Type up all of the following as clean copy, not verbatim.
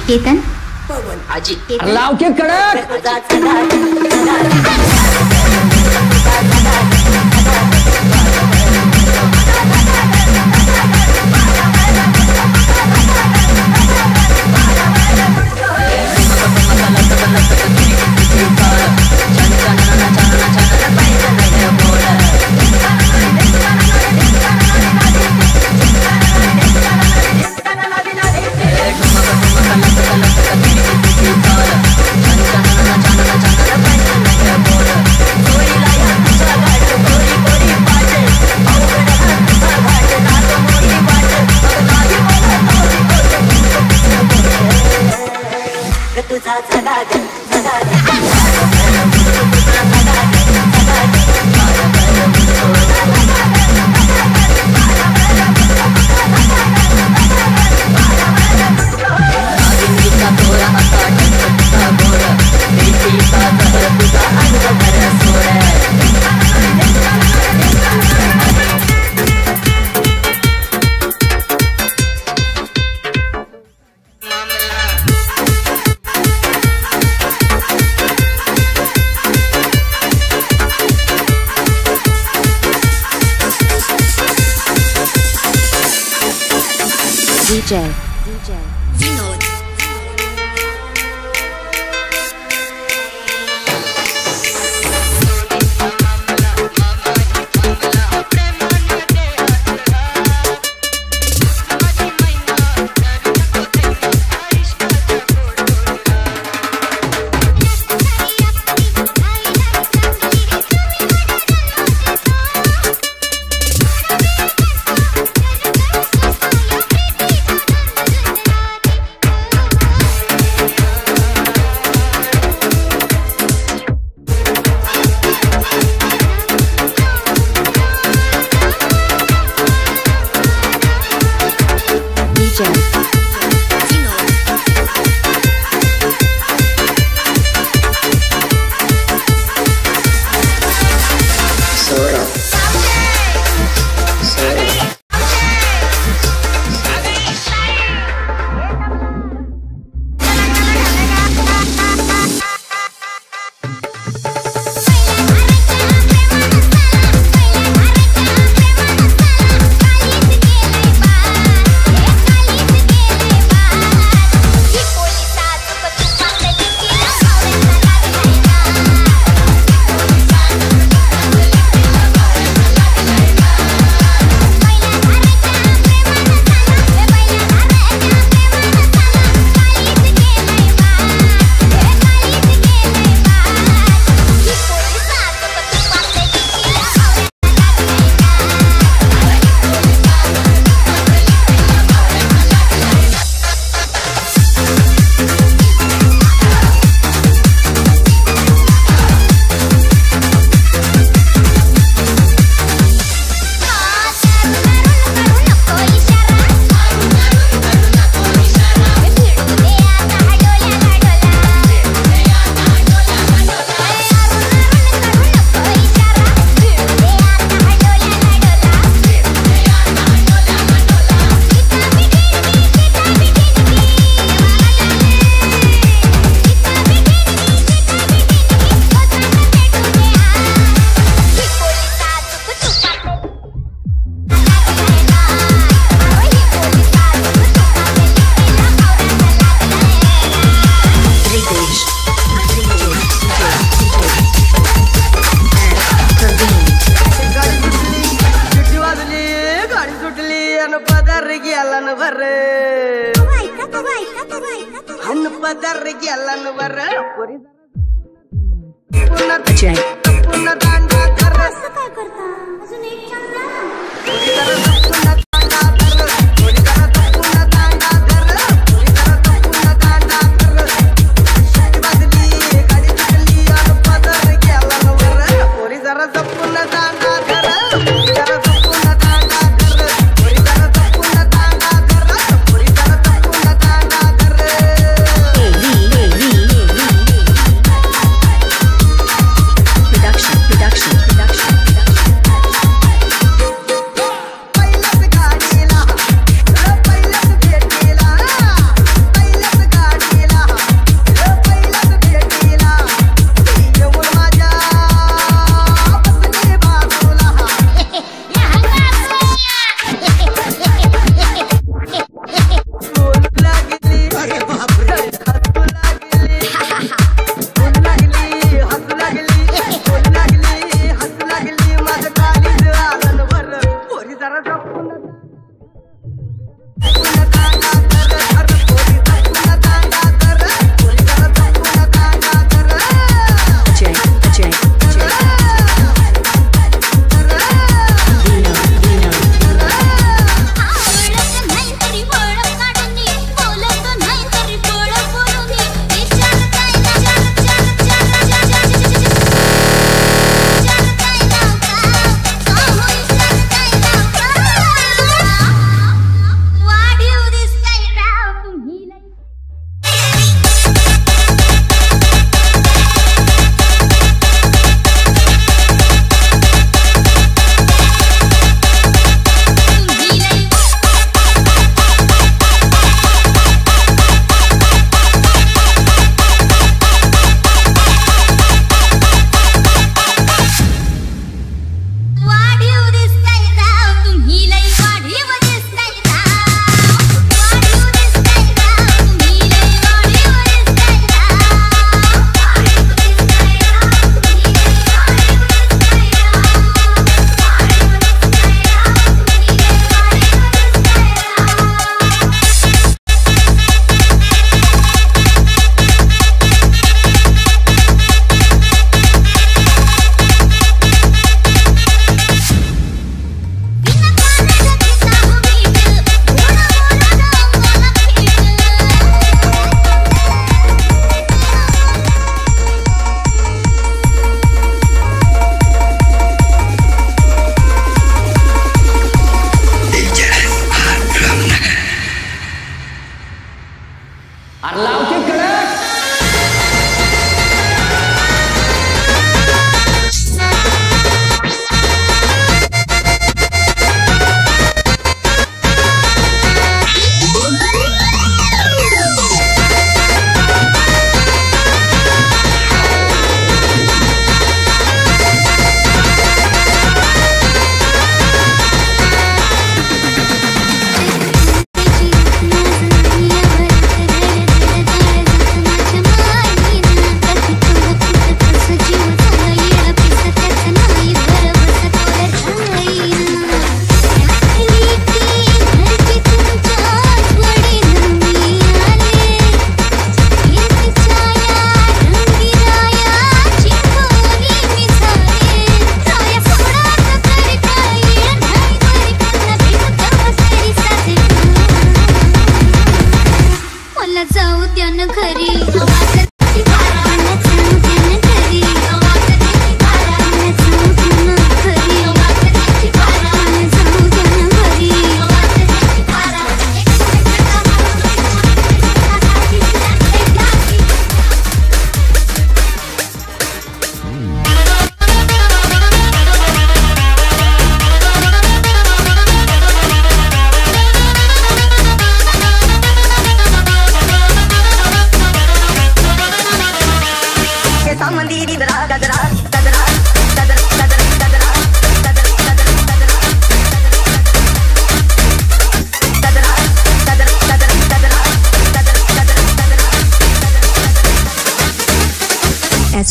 केतन आजी लाव के कडक DJ विनोद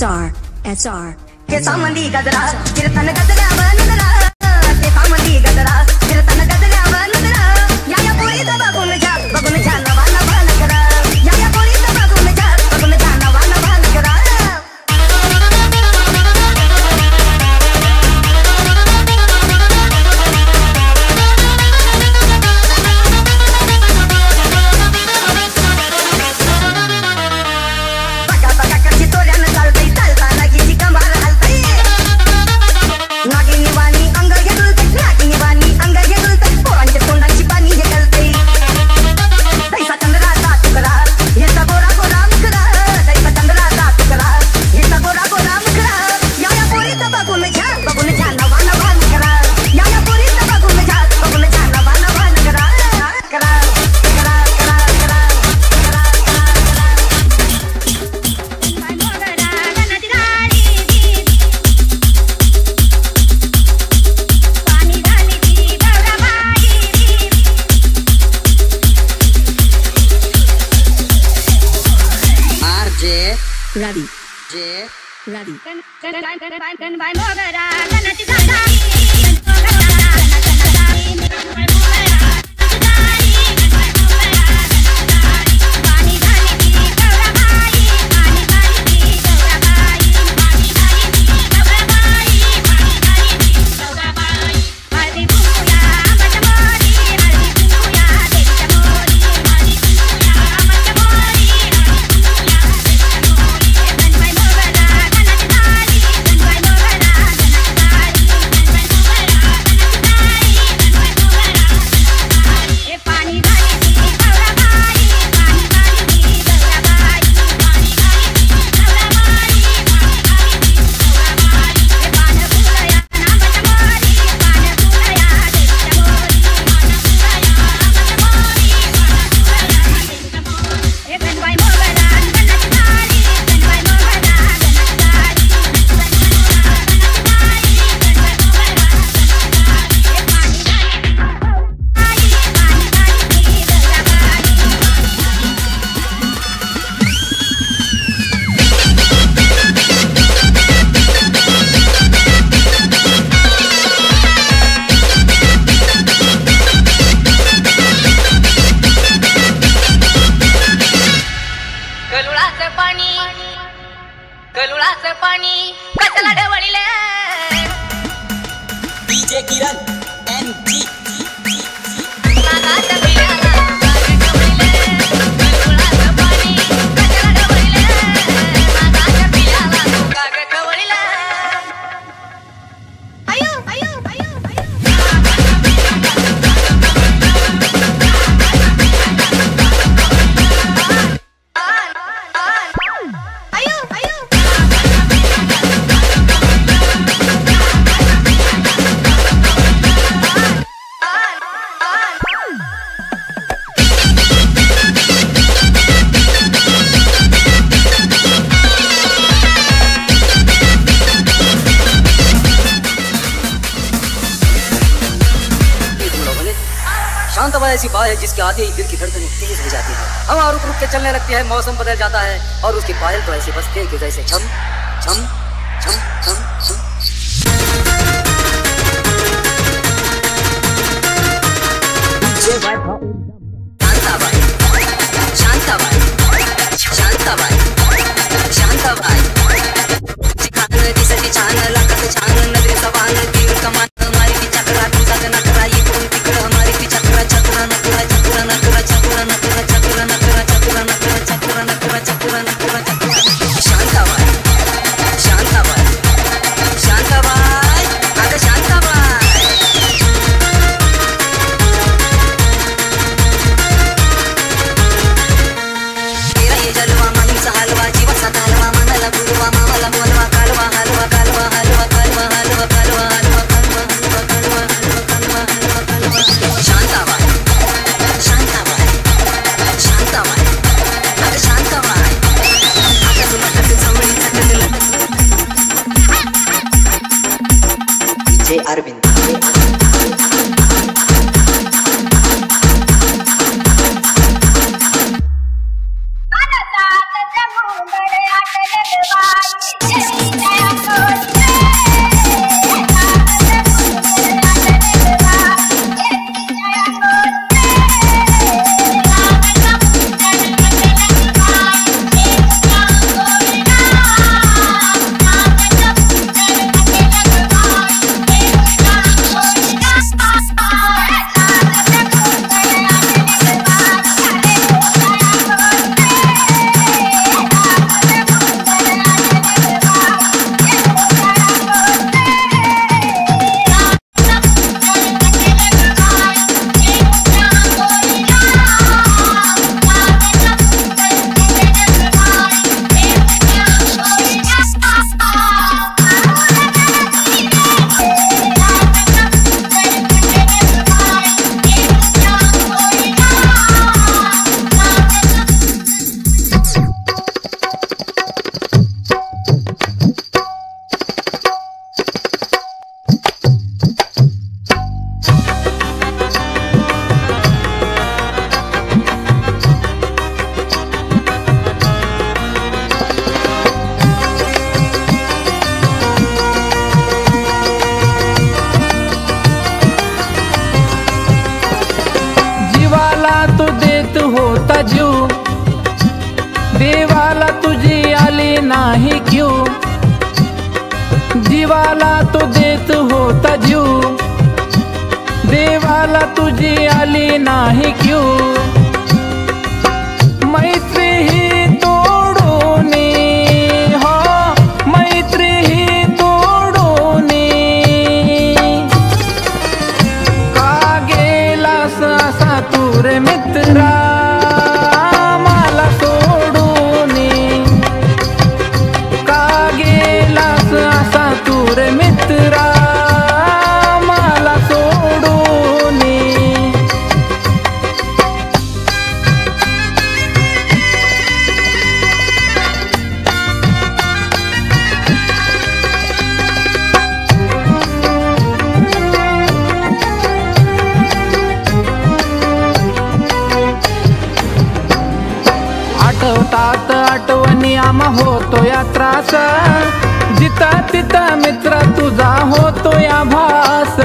SR के सामंदी गजरा कीर्तन गजरा बनदरा के सामंदी गजरा कीर्तन गजरा बनदरा या पोरी दा बगुन जा नवाना भान करा या पोरी दा बगुन जा नवाना भान करा ऐसी बात है जिसके आते ही दिल की धड़कनें तेज हो जाती है, हवा रुक रुक के चलने लगती है, मौसम बदल जाता है और उसके पायल तो ऐसे बजते हैं कि जैसे छम छम छम छम छम। शांताबाई शांताबाई शांताबाई शांताबाई छान दिसती छान लागत छान नजरे सवान तीर कमान हमारी की चक्रा तुझा नकरा ये कोण तिकड हमारी की चक्रा चक्रा नकरा चक्रा नकरा चक्रा नकरा चक्रा नकरा चक्रा नकरा चक्रा नकरा चक्रा नकरा चक्रा। शांताबाई शांताबाई शांताबाई अगं शांताबाई तेरा ये जलवा माहीचा हलवा जीवाचा कालवा मनाला गुरवा मामाला बोलवा कालवा हलवा कालवा हलवा कालवा हलवा कालवा हलवा कालवा हलवा कालवा हलवा कालवा हलवा कालवा। शांताबाई शांताबाई शांताबाई अगं शांताबाई अगं तुला कट जवळी चटकलं DJ अरविंद। आटले बाई नाही क्यू जीवाला तो देत होता जीव देवाला तुझी आली नाही क्यू मैत्री ही तोडूनी हो मैत्री ही तोडूनी का गेलास असा तू रे मित्रा मला सोडूनी का गेलास असा तू रे मित्रा मला सोडूनी आठवतात आठवणी आम्हा होतो या त्रास जिता तिता मित्र तुझा होतो या भास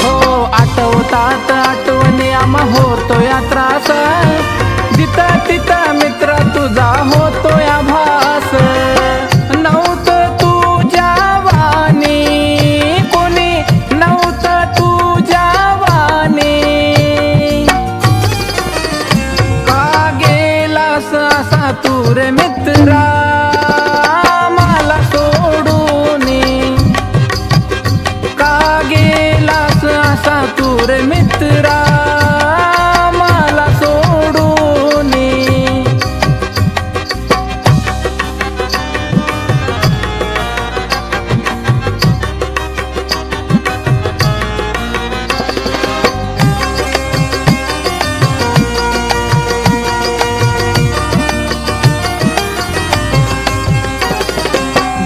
हो आठवतात आठवणी आम्हा होतो या त्रास जिता तिता मित्र तुझा होतो या भास नव्हतं तुझ्या वाणी कोणी नव्हतं तुझ्या वाणी का गेलास असा तू रे मित्रा मला सोडूनी का गेलास असा तू रे मित्रा मला सोडूनी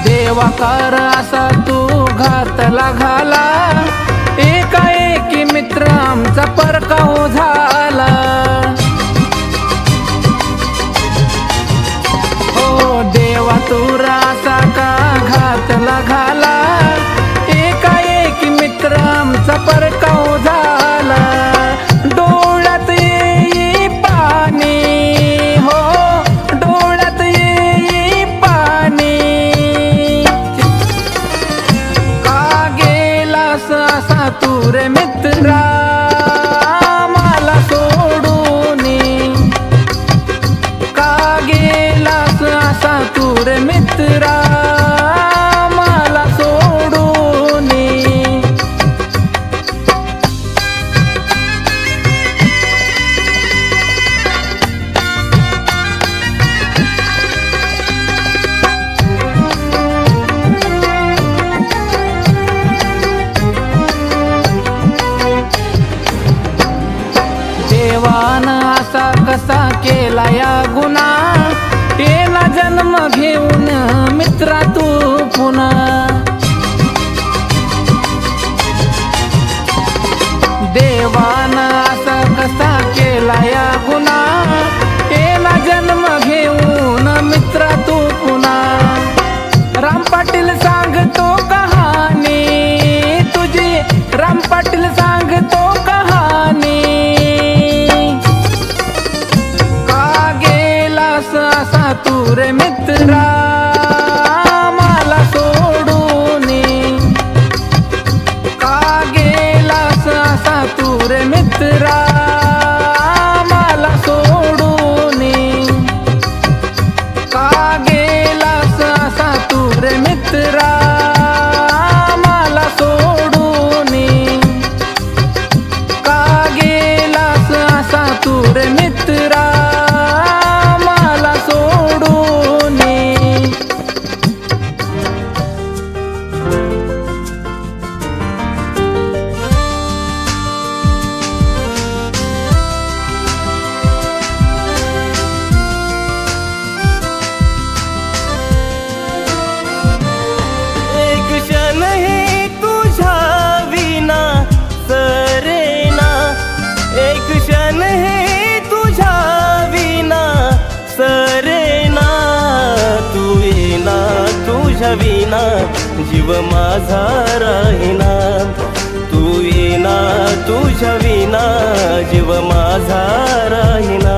देवाकार असा तू घातला घाला एकाएकी मित्र आमचा परकाव झाला हो देवा तू असा का घातला घाला एकाएकी मित्र आमचा परकाव झाला डोळ्यात येई पाणी हो डोळ्यात येई पाणी का गेलास असा तू रे मित्रा मला सोडूनी का गेलास असा तू रे मित्रा मला सोडूनी देवान असा कसा केला या गुन्हा येला जन्म घेऊन मित्रा तू पुन्हा देवान असा कसा केला या गुन्हा येला जन्म घेऊन मित्रा तू पुन्हा राम पाटील सांगतो कहाणी तुझी राम पाटील सांगतो कहाणी का गेलास असा तू रे मित्रा मला सोडूनी का गेलास असा तू रे मित्रा मला सोडूनी का गेलास असा तू रे मित्रा मला सोडूनी का गेलास असा तू रे मित्रा मला सोडूनी एक क्षण ही तुझ्या विना सरेना एक क्षण ही तुझ्या विना सरेना तू येना तुझ्या विना जीव माझा राहीना तू येना तुझ्या विना जीव माझा राहीना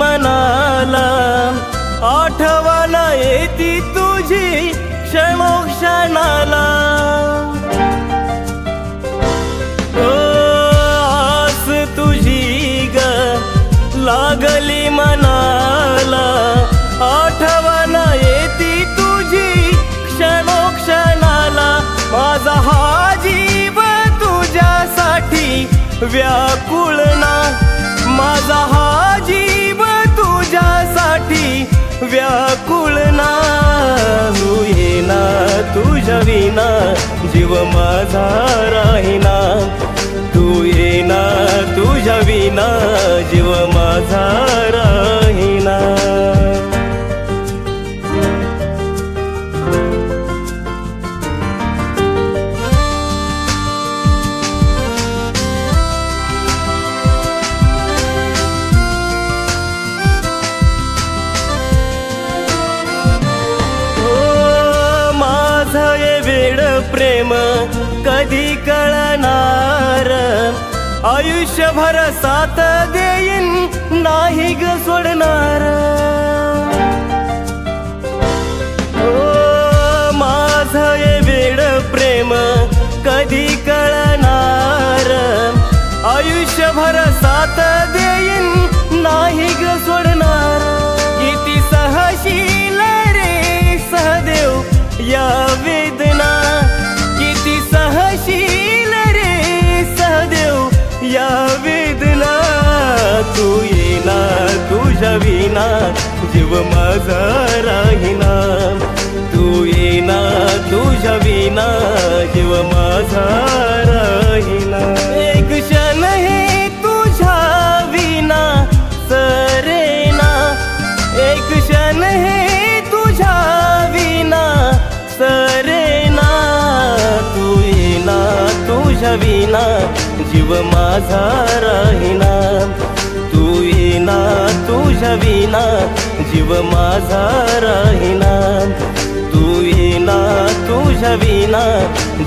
मनाला, आठवण येती तुझी क्षणोक्षणाला. आस तुझी ग लागली मनाला, आठवण येती तुझी क्षणोक्षणाला. माझा हा जीव तुझ्यासाठी व्याकुळ ना, माझा हा जीव तुझ्यासाठी व्याकुळ ना. तू येना तुझ्या विना जीव माझा राहीना, तू येना तुझ्या विना जीव माझा राहीना. प्रेम कधी कळणार, आयुष्यभर साथ देईन नाही ग सोडणार. माझं हे वेड प्रेम कधी कळणार, आयुष्यभर साथ देईन नाही ग सोडणार. किती सहशील रे सहदेव या वेदना, किती सहशील रे सहदेव या वेदना. तू येना तुझ्या विना जीव माझा राहीना, तू येना तुझ्या विना जीव माझा राहीना. एक क्षण हे तुझ्या विना सरेना, एक क्षण हे तुझ्या विना सरेना. तू येना तुझ्या विना जीव माझा राहीना, तू येना तुझ्या विना जीव माझा राहीना, तू येना तुझ्या विना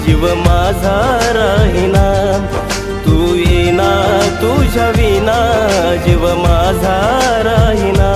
जीव माझा राहीना, तू येना तुझ्या विना जीव माझा राहीना.